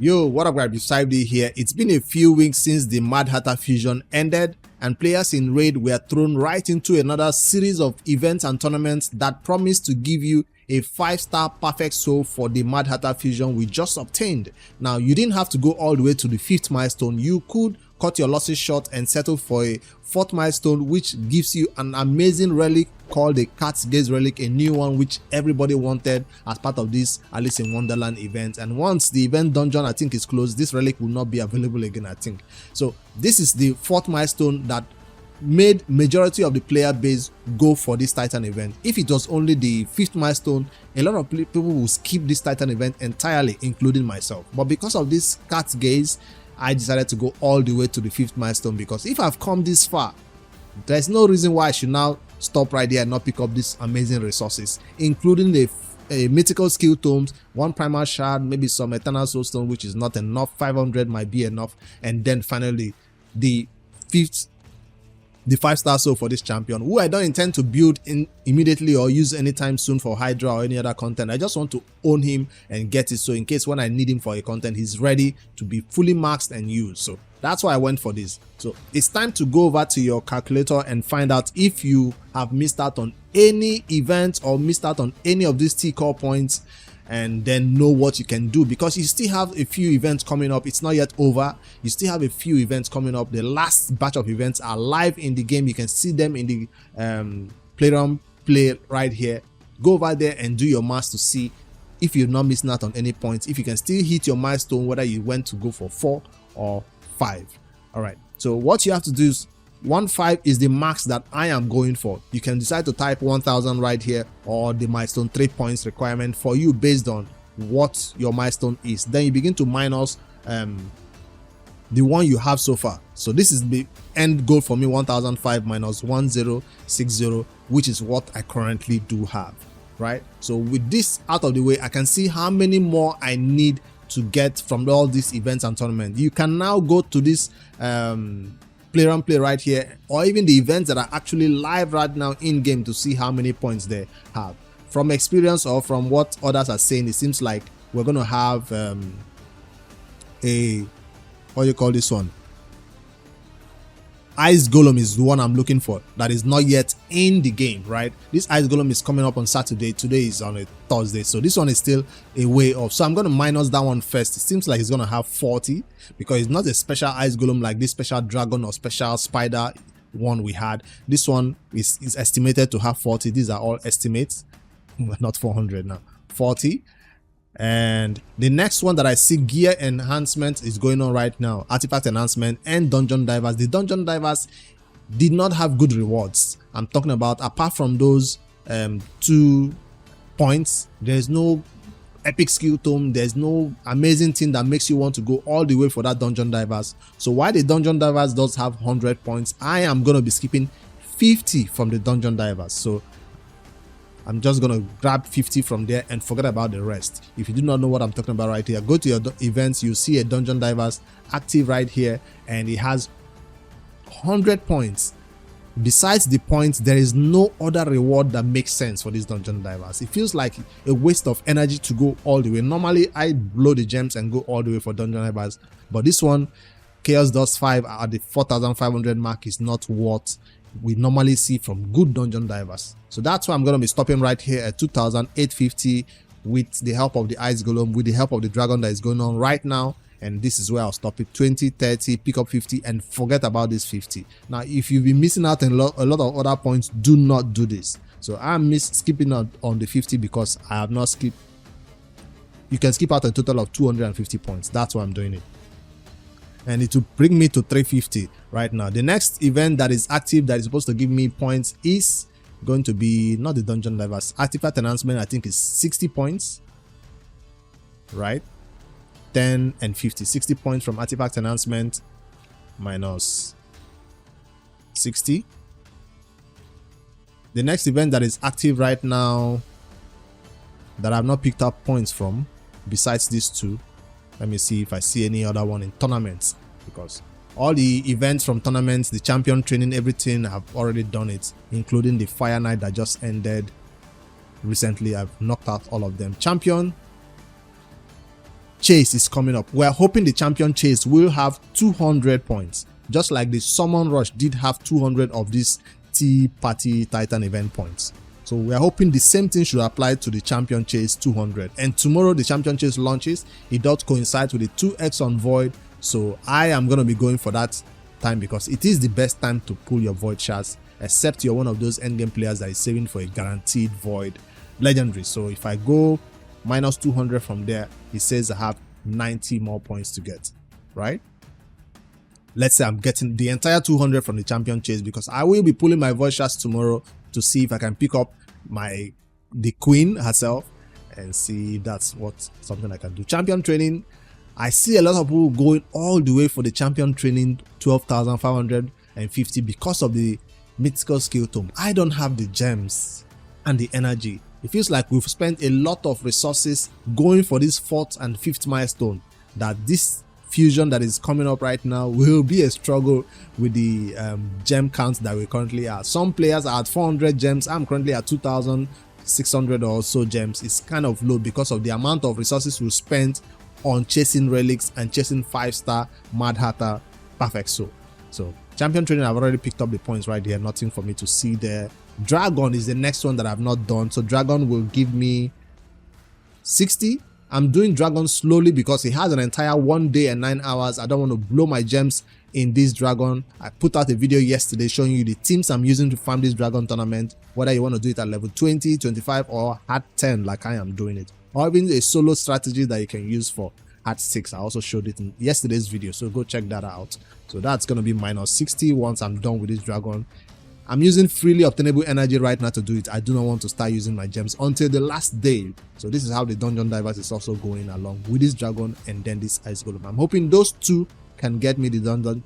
Yo, what up guys, Beside here. It's been a few weeks since the Mad Hatter Fusion ended and players in Raid were thrown right into another series of events and tournaments that promised to give you a 5-star perfect soul for the Mad Hatter Fusion we just obtained. Now, you didn't have to go all the way to the 5th milestone. You could cut your losses short and settle for a 4th milestone, which gives you an amazing relic called the Cat's Gaze relic, a new one which everybody wanted as part of this Alice in Wonderland event. And once the event dungeon I think is closed, this relic will not be available again, I think. So this is the 4th milestone that made majority of the player base go for this Titan event. If it was only the 5th milestone, a lot of people will skip this Titan event entirely, including myself. But because of this Cat's Gaze, I decided to go all the way to the 5th milestone, because if I've come this far, there's no reason why I should now stop right here and not pick up these amazing resources, including the mythical skill tomes, 1 primal shard, maybe some eternal soulstone, which is not enough, 500 might be enough, and then finally the 5-star soul for this champion, who I don't intend to build in immediately or use anytime soon for Hydra or any other content. I just want to own him and get it, so in case when I need him for a content, he's ready to be fully maxed and used. So that's why I went for this. So it's time to go over to your calculator and find out if you have missed out on any event or missed out on any of these T-core points, and then know what you can do, because you still have a few events coming up. It's not yet over. You still have a few events coming up. The last batch of events are live in the game. You can see them in the playroom play right here. Go over there and do your math to see if you're not missing out on any points, if you can still hit your milestone, whether you went to go for 4 or 5. All right, so what you have to do is 1.5 is the max that I am going for. You can decide to type 1000 right here, or the milestone 3 points requirement for you based on what your milestone is. Then you begin to minus the one you have so far. So this is the end goal for me, 1005 minus 1060, which is what I currently do have, right? So with this out of the way, I can see how many more I need to get from all these events and tournaments. You can now go to this playroom play right here, or even the events that are actually live right now in game, to see how many points they have. From experience or from what others are saying, it seems like we're going to have a, what do you call this one, Ice Golem is the one I'm looking for, that is not yet in the game, right? This Ice Golem is coming up on Saturday. Today is on a Thursday, so this one is still a way off. So I'm going to minus that one first. It seems like it's going to have 40, because it's not a special Ice Golem like this special dragon or special spider one we had. This one is estimated to have 40. These are all estimates, not 400 now, 40. And the next one that I see, gear enhancement, is going on right now, artifact enhancement and dungeon divers. The dungeon divers did not have good rewards. I'm talking about, apart from those 2 points, there's no epic skill tome, there's no amazing thing that makes you want to go all the way for that dungeon divers. So while the dungeon divers does have 100 points, I am going to be skipping 50 from the dungeon divers. So I'm just going to grab 50 from there and forget about the rest. If you do not know what I'm talking about right here, go to your events. You see a dungeon divers active right here, and it has 100 points. Besides the points, there is no other reward that makes sense for these dungeon divers. It feels like a waste of energy to go all the way. Normally I blow the gems and go all the way for dungeon divers, but this one, Chaos Dust 5 at the 4500 mark, is not what we normally see from good dungeon divers. So that's why I'm going to be stopping right here at 2850 with the help of the Ice Golem, with the help of the dragon that is going on right now. And this is where I'll stop it. 20, 30, pick up 50 and forget about this 50. Now, if you've been missing out on a lot of other points, do not do this. So I'm skipping out on the 50 because I have not skipped. You can skip out a total of 250 points. That's why I'm doing it. And it will bring me to 350 right now. The next event that is active that is supposed to give me points is going to be not the dungeon divers. Artifact enhancement, I think, is 60 points, right? 10 and 50. 60 points from artifact enhancement minus 60. The next event that is active right now that I've not picked up points from, besides these two, let me see if I see any other one in tournaments, because all the events from tournaments, the champion training, everything, I've already done it, including the Fire Night that just ended recently. I've knocked out all of them. Champion, chase is coming up. We're hoping the champion chase will have 200 points, just like the summon rush did have 200 of these Tea Party Titan event points. So we're hoping the same thing should apply to the champion chase 200. And tomorrow the champion chase launches. It does coincide with the 2x on void, so I am going to be going for that time because it is the best time to pull your void shards, except you're one of those endgame players that is saving for a guaranteed void legendary. So if I go minus 200 from there, it says I have 90 more points to get, right? Let's say I'm getting the entire 200 from the champion chase, because I will be pulling my void shards tomorrow to see if I can pick up the queen herself and see if that's something I can do. Champion training, I see a lot of people going all the way for the champion training 12,550 because of the mythical skill tome. I don't have the gems and the energy. It feels like we've spent a lot of resources going for this 4th and 5th milestone, that this fusion that is coming up right now will be a struggle with the gem counts that we currently are. Some players are at 400 gems. I'm currently at 2,600 or so gems. It's kind of low because of the amount of resources we spent on chasing relics and chasing 5-star Mad Hatter Perfect Soul. So champion training, I've already picked up the points right here. Nothing for me to see there. Dragon is the next one that I've not done. So Dragon will give me 60. I'm doing Dragon slowly because it has an entire 1 day and 9 hours. I don't want to blow my gems in this Dragon. I put out a video yesterday showing you the teams I'm using to farm this Dragon tournament, whether you want to do it at level 20, 25 or at 10 like I am doing it, or even a solo strategy that you can use for at 6. I also showed it in yesterday's video, so go check that out. So that's going to be minus 60 once I'm done with this Dragon. I'm using freely obtainable energy right now to do it. I do not want to start using my gems until the last day. So this is how the Dungeon Divers is also going along with this Dragon and then this Ice Golem. I'm hoping those two can get me the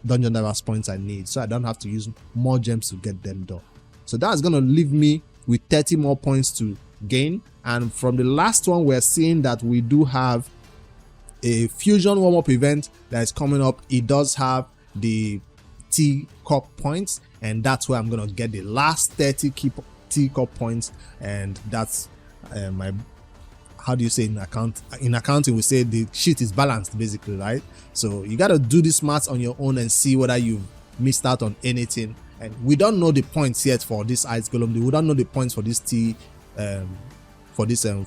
Dungeon Divers points I need, so I don't have to use more gems to get them done. So that's going to leave me with 30 more points to gain. And from the last one, we're seeing that we do have a fusion warm-up event that is coming up. It does have the teacup points, and that's where I'm gonna get the last 30 teacup points, and that's my, how do you say in accounting we say the sheet is balanced basically, right? So you got to do this maths on your own and see whether you've missed out on anything. And we don't know the points yet for this Ice Golem. We don't know the points for this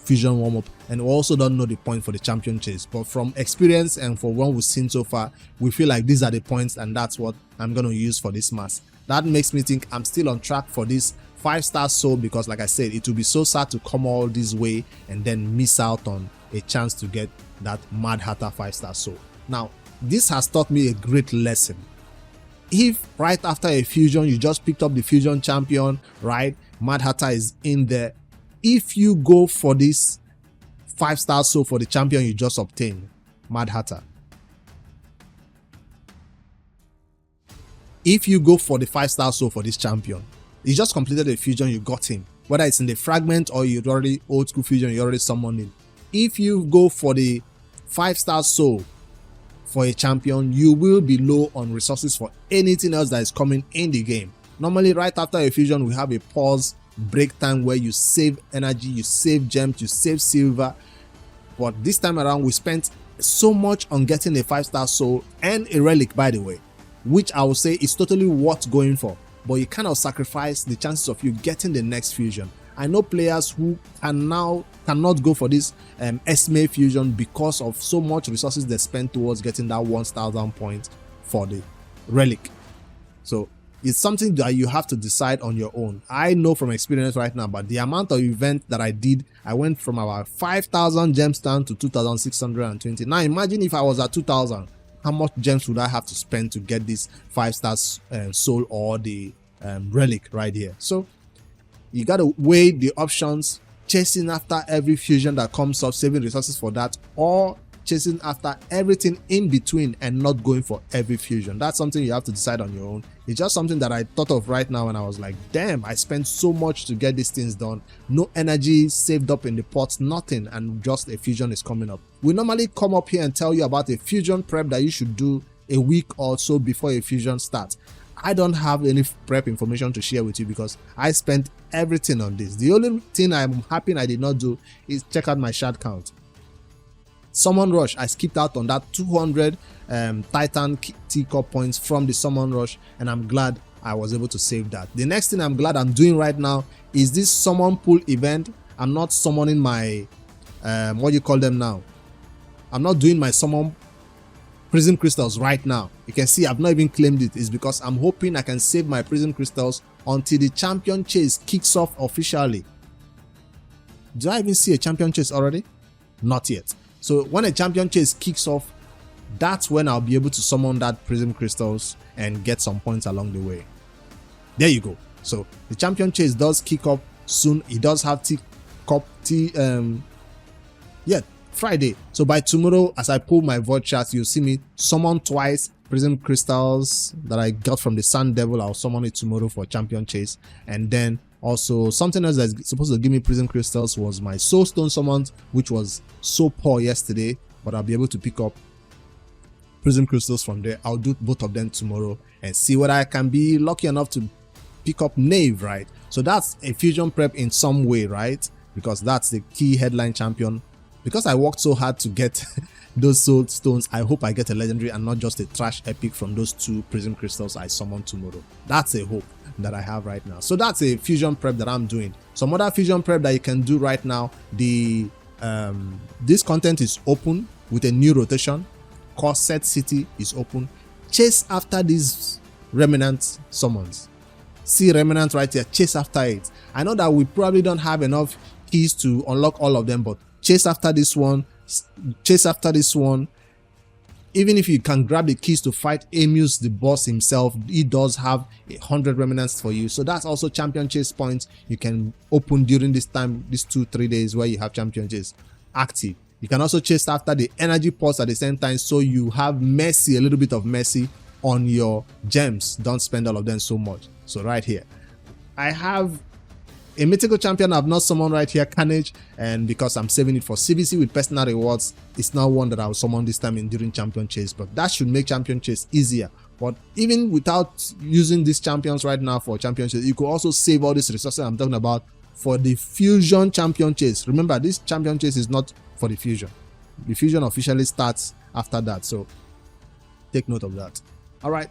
fusion warm-up, and we also don't know the point for the champion chase. But from experience and for what we've seen so far, we feel like these are the points, and that's what I'm going to use for this mass. That makes me think I'm still on track for this 5-star soul, because like I said, it will be so sad to come all this way and then miss out on a chance to get that Mad Hatter 5-star soul. Now, this has taught me a great lesson. If right after a fusion you just picked up the fusion champion, right, Mad Hatter is in there, if you go for this 5-star soul for the champion you just obtained, Mad Hatter, if you go for the 5-star soul for this champion, you just completed a fusion, you got him, whether it's in the fragment or you already old school fusion, you already summoned him. If you go for the 5-star soul for a champion, you will be low on resources for anything else that is coming in the game. Normally right after a fusion we have a pause break time where you save energy, you save gems, you save silver. But this time around we spent so much on getting a 5-star soul and a relic, by the way, which I would say is totally worth going for, but you kind of sacrifice the chances of you getting the next fusion. I know players who cannot go for this Esme fusion because of so much resources they spent towards getting that 1,000 points for the relic. So it's something that you have to decide on your own. I know from experience right now, but the amount of event that I did, I went from about 5,000 gems down to 2,620. Now imagine if I was at 2,000, how much gems would I have to spend to get this 5-star soul or the relic right here? So you got to weigh the options, chasing after every fusion that comes up, saving resources for that, or chasing after everything in between and not going for every fusion. That's something you have to decide on your own. It's just something that I thought of right now and I was like, damn, I spent so much to get these things done. No energy saved up in the pots, nothing, and just a fusion is coming up. We normally come up here and tell you about a fusion prep that you should do a week or so before a fusion starts. I don't have any prep information to share with you because I spent everything on this. The only thing I'm happy I did not do is check out my shard count. Summon Rush, I skipped out on that 200 Titan teacup points from the Summon Rush, and I'm glad I was able to save that. The next thing I'm glad I'm doing right now is this summon pool event. I'm not summoning my what do you call them now? I'm not doing my summon prism crystals right now. You can see I've not even claimed it. It's because I'm hoping I can save my prism crystals until the champion chase kicks off officially. Do I even see a champion chase already? Not yet. So when a champion chase kicks off, that's when I'll be able to summon that prism crystals and get some points along the way. There you go. So the champion chase does kick up soon. It does have Friday. So by tomorrow, as I pull my void chart, you'll see me summon twice prism crystals that I got from the Sun Devil. I'll summon it tomorrow for champion chase. And then also something else that's supposed to give me prism crystals was my soulstone summons, which was so poor yesterday, but I'll be able to pick up prism crystals from there. I'll do both of them tomorrow and see whether I can be lucky enough to pick up Knave, right? So that's a fusion prep in some way, right? Because that's the key headline champion. Because I worked so hard to get those soul stones, I hope I get a legendary and not just a trash epic from those 2 prism crystals I summon tomorrow. That's a hope that I have right now. So that's a fusion prep that I'm doing. Some other fusion prep that you can do right now. The this content is open with a new rotation. Corset City is open. Chase after these remnant summons. See remnant right here. Chase after it. I know that we probably don't have enough keys to unlock all of them, but chase after this one. Chase after this one. Even if you can grab the keys to fight Amos, the boss himself, he does have 100 remnants for you. So that's also champion chase points you can open during this time, these 2-3 days where you have champion chase active. You can also chase after the energy pulse at the same time, so you have mercy, a little bit of mercy on your gems. Don't spend all of them so much. So right here, I have a mythical champion I've not summoned right here, Carnage, and because I'm saving it for CVC with personal rewards, it's not one that I'll summon this time during champion chase, but that should make champion chase easier. But even without using these champions right now for champion chase, you could also save all these resources I'm talking about for the fusion champion chase. Remember, this champion chase is not for the fusion. The fusion officially starts after that, so take note of that. All right,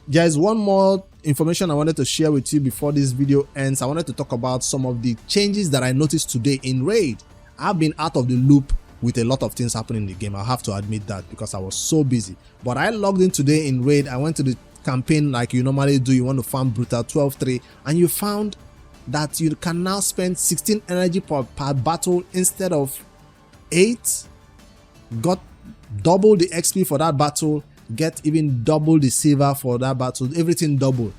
there's one more information I wanted to share with you before this video ends. I wanted to talk about some of the changes that I noticed today in Raid. I've been out of the loop with a lot of things happening in the game. I have to admit that because I was so busy. But I logged in today in Raid. I went to the campaign like you normally do. You want to farm Brutal 12-3, and you found that you can now spend 16 energy per battle instead of 8. Got double the XP for that battle, get even double the silver for that battle, everything double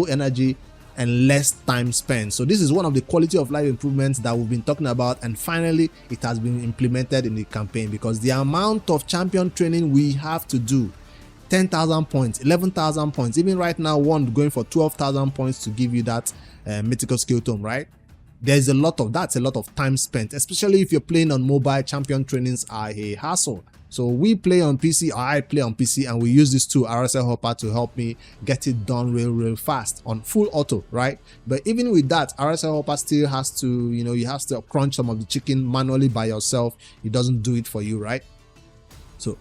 energy and less time spent. So this is one of the quality of life improvements that we've been talking about, and finally it has been implemented in the campaign, because the amount of champion training we have to do, 10,000 points, 11,000 points, even right now one going for 12,000 points to give you that mythical skill tome, right? That's a lot of time spent, especially if you're playing on mobile. Champion trainings are a hassle. So we play on PC, or I play on PC, and we use this tool, RSL Hopper, to help me get it done real fast on full auto, right? But even with that, RSL Hopper still has to, you have to crunch some of the chicken manually by yourself. It doesn't do it for you, right? So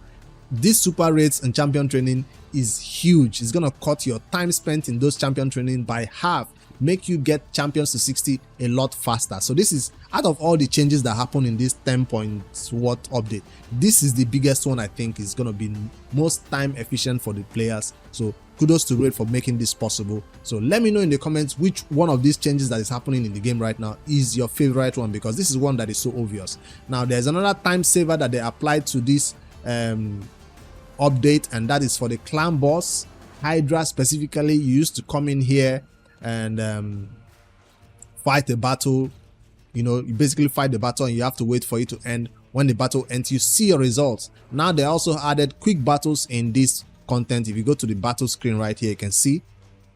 this super rates and champion training is huge. It's gonna cut your time spent in those champion training by half, make you get champions to 60 a lot faster. So this is, out of all the changes that happen in this 10 point what update, this is the biggest one. I think is going to be most time efficient for the players. So kudos to Raid for making this possible. So let me know in the comments which one of these changes that is happening in the game right now is your favorite one, because this is one that is so obvious. Now there's another time saver that they applied to this update, and that is for the clan boss Hydra specifically. You used to come in here and fight a battle. You basically fight the battle and you have to wait for it to end. When the battle ends, you see your results. Now they also added quick battles in this content. If you go to the battle screen right here, you can see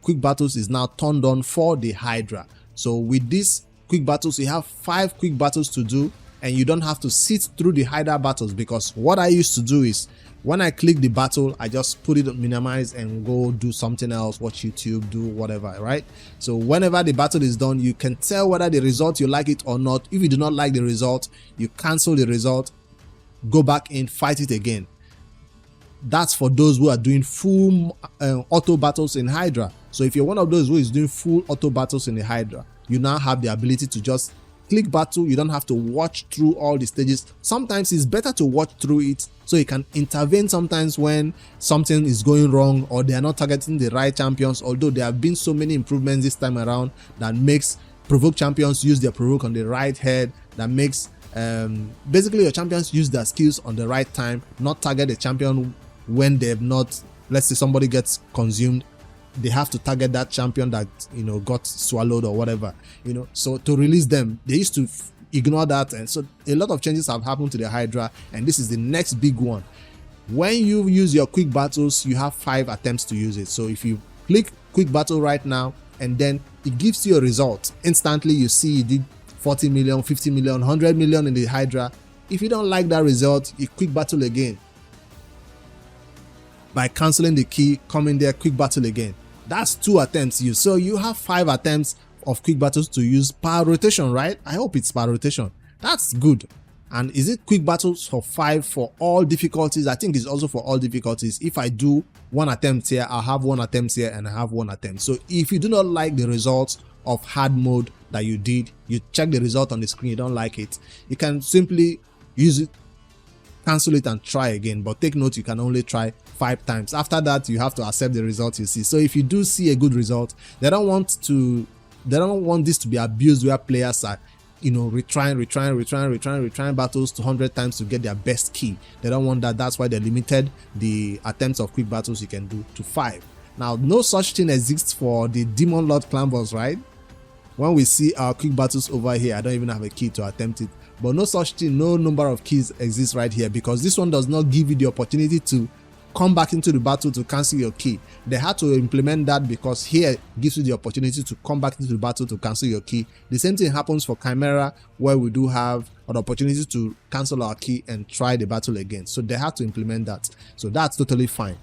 quick battles is now turned on for the Hydra. So with these quick battles, you have 5 quick battles to do, and you don't have to sit through the Hydra battles, because what I used to do is, when I click the battle, I just put it on minimize and go do something else, watch YouTube, do whatever, right? So whenever the battle is done, you can tell whether the result you like it or not. If you do not like the result, you cancel the result go back in, fight it again. That's for those who are doing full auto battles in Hydra. So if you're one of those who is doing full auto battles in the Hydra, you now have the ability to just click battle. You don't have to watch through all the stages. Sometimes it's better to watch through it so you can intervene sometimes when something is going wrong or they are not targeting the right champions, although there have been so many improvements this time around that makes provoke champions use their provoke on the right head, that makes basically your champions use their skills on the right time, not target the champion when they've not, let's say somebody gets consumed, they have to target that champion that, you know, got swallowed or whatever, you know. So to release them, they used to ignore that, and so a lot of changes have happened to the Hydra, and this is the next big one. When you use your quick battles, you have 5 attempts to use it. So if you click quick battle right now and then it gives you a result instantly, you see you did 40 million, 50 million, 100 million in the Hydra. If you don't like that result, you quick battle again. By cancelling the key, come in there, quick battle again. That's 2 attempts used. So you have 5 attempts of quick battles to use per rotation, right? I hope it's per rotation. That's good. And is it quick battles for 5 for all difficulties? I think it's also for all difficulties. If I do 1 attempt here, I'll have 1 attempt here and I have 1 attempt. So if you do not like the results of hard mode that you did, you check the result on the screen, you don't like it, you can simply use it, cancel it and try again. But take note, you can only try 5 times. After that, you have to accept the result you see. So if you do see a good result, they don't want this to be abused where players are, you know, retrying battles 200 times to get their best key. They don't want that. That's why they limited the attempts of quick battles you can do to 5. Now, no such thing exists for the Demon Lord clan boss, right? When we see our quick battles over here, I don't even have a key to attempt it. But no such thing, no number of keys exists right here, because this one does not give you the opportunity to come back into the battle to cancel your key. They had to implement that because here gives you the opportunity to come back into the battle to cancel your key. The same thing happens for Chimera, where we do have an opportunity to cancel our key and try the battle again. So they had to implement that. So that's totally fine.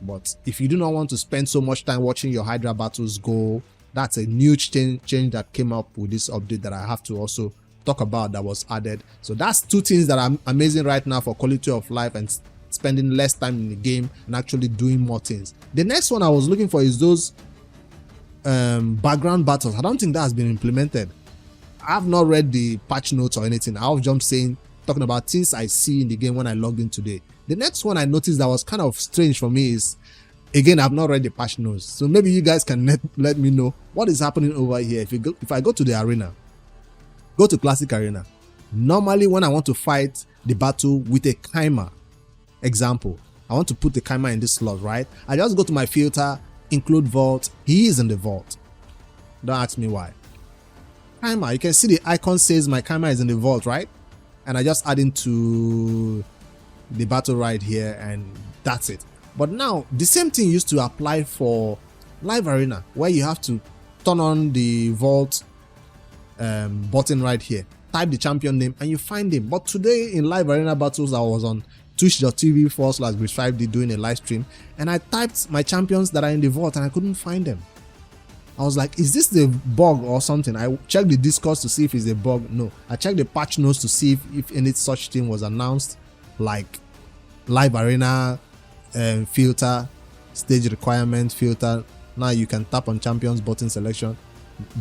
But if you do not want to spend so much time watching your Hydra battles go, that's a new change that came up with this update that I have to also talk about, that was added. So that's 2 things that are amazing right now for quality of life and spending less time in the game and actually doing more things. The next one I was looking for is those background battles. I don't think that has been implemented. I've not read the patch notes or anything. I've just talking about things I see in the game when I logged in today. The next one I noticed that was kind of strange for me is, again, I've not read the patch notes, so maybe you guys can let me know what is happening over here. If I go to the arena, go to classic arena, normally when I want to fight the battle with a Chimera, example, I want to put the Chimera in this slot, right? I just go to my filter, include vault. He is in the vault. Don't ask me why. Chimera, you can see the icon says my Chimera is in the vault, right? And I just add into the battle right here, and that's it. But now the same thing used to apply for live arena, where you have to turn on the vault button right here, type the champion name and you find him. But today in live arena battles, I was on twitch.tv/Bridge5D doing a live stream, and I typed my champions that are in the vault and I couldn't find them. I was like, is this the bug or something? I checked the Discord to see if it's a bug. No. I checked the patch notes to see if any such thing was announced, like live arena filter, stage requirement filter. Now you can tap on champions button selection,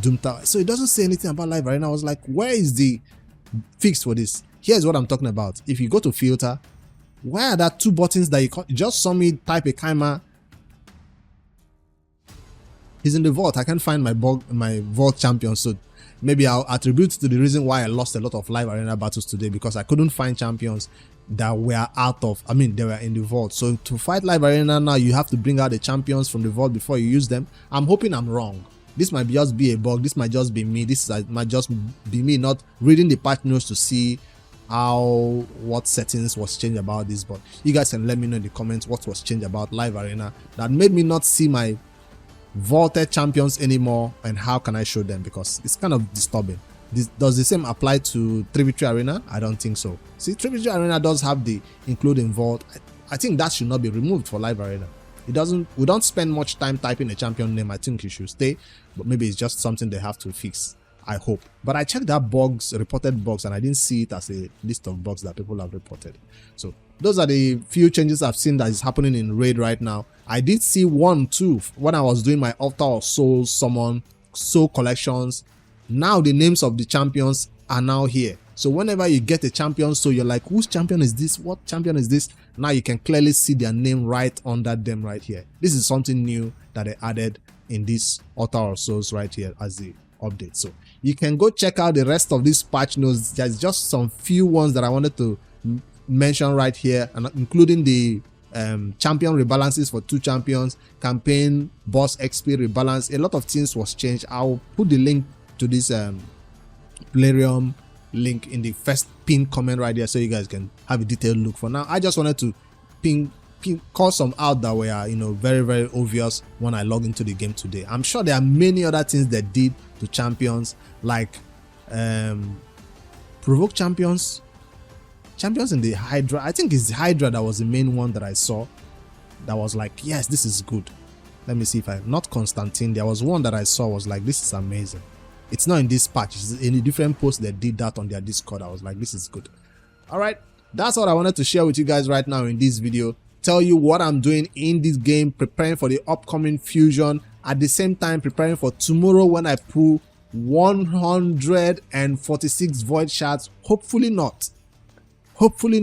Doom Tower. So it doesn't say anything about live arena. I was like, where is the fix for this? Here's what I'm talking about. If you go to filter, where are that 2 buttons that you just saw me type a Chimera? He's in the vault. I can't find my vault champion, so maybe I'll attribute to the reason why I lost a lot of live arena battles today, because I couldn't find champions that were they were in the vault. So to fight live arena now, you have to bring out the champions from the vault before you use them. I'm hoping I'm wrong. This might just be a bug. This might just be me. Might just be me not reading the patch notes to see what settings was changed about this. But you guys can let me know in the comments what was changed about live arena that made me not see my vaulted champions anymore, and how can I show them, because it's kind of disturbing. Does the same apply to Tributary Arena? I don't think so. See, Tributary Arena does have the including vault. I think that should not be removed for live arena. We don't spend much time typing a champion name. I think it should stay, but maybe it's just something they have to fix. I hope. But I checked that bugs, reported bugs, and I didn't see it as a list of bugs that people have reported. So those are the few changes I've seen that is happening in Raid right now. I did see one too when I was doing my Altar of Souls summon soul collections. Now the names of the champions are now here. So whenever you get a champion, so you're like, whose champion is this? What champion is this? Now you can clearly see their name right under them right here. This is something new that they added in this Altar of Souls right here as the update. So you can go check out the rest of these patch notes. There's just some few ones that I wanted to mention right here, and including the champion rebalances for 2 champions, campaign boss XP rebalance. A lot of things was changed. I'll put the link to this Plarium link in the first pin comment right there so you guys can have a detailed look. For now, I just wanted to call some out that were, you know, very, very obvious when I log into the game today. I'm sure there are many other things they did to champions, like provoke champions in the Hydra. I think it's Hydra that was the main one that I saw that was like, yes, this is good. Let me see if not Constantine. There was one that I saw was like, this is amazing. It's not in this patch. It's in a different post that did that on their Discord. I was like, this is good. All right, that's what I wanted to share with you guys right now in this video. Tell you what I'm doing in this game, preparing for the upcoming fusion, at the same time preparing for tomorrow when I pull 146 void shards. Hopefully not. Hopefully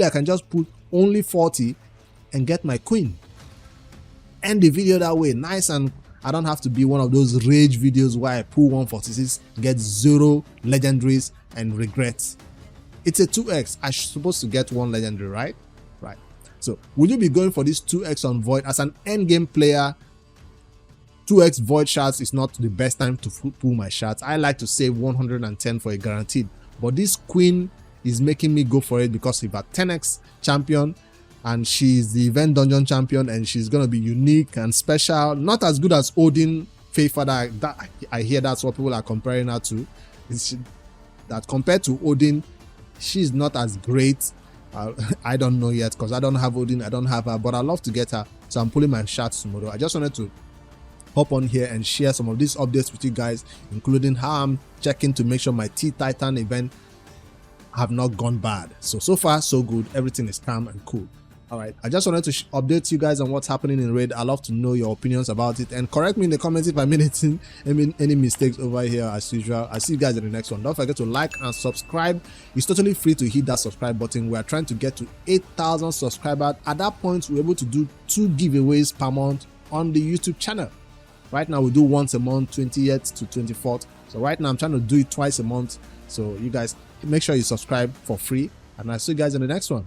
I can just put only 40 and get my queen. End the video that way, nice, and I don't have to be one of those rage videos where I pull 146, get 0 legendaries and regret. It's a 2x. I'm supposed to get 1 legendary, right? Right. So will you be going for this 2x on void? As an endgame player, 2x void shards is not the best time to pull my shards. I like to save 110 for a guaranteed, but this queen is making me go for it because if a 10x champion and she's the event dungeon champion and she's gonna be unique and special, not as good as Odin Faithfather. That I hear that's what people are comparing her to. That compared to Odin, she's not as great. I don't know yet because I don't have Odin, I don't have her, but I love to get her, so I'm pulling my shots tomorrow. I just wanted to hop on here and share some of these updates with you guys, including how I'm checking to make sure my T-Titan event have not gone bad. So far so good. Everything is calm and cool. All right, I just wanted to update you guys on what's happening in Raid. I love to know your opinions about it, and correct me in the comments if I made any mistakes over here as usual. I'll see you guys in the next one. Don't forget to like and subscribe. It's totally free to hit that subscribe button. We are trying to get to 8,000 subscribers. At that point, we're able to do 2 giveaways per month on the YouTube channel. Right now we do once a month, 20th to 24th. So right now I'm trying to do it twice a month. So you guys make sure you subscribe for free, and I'll see you guys in the next one.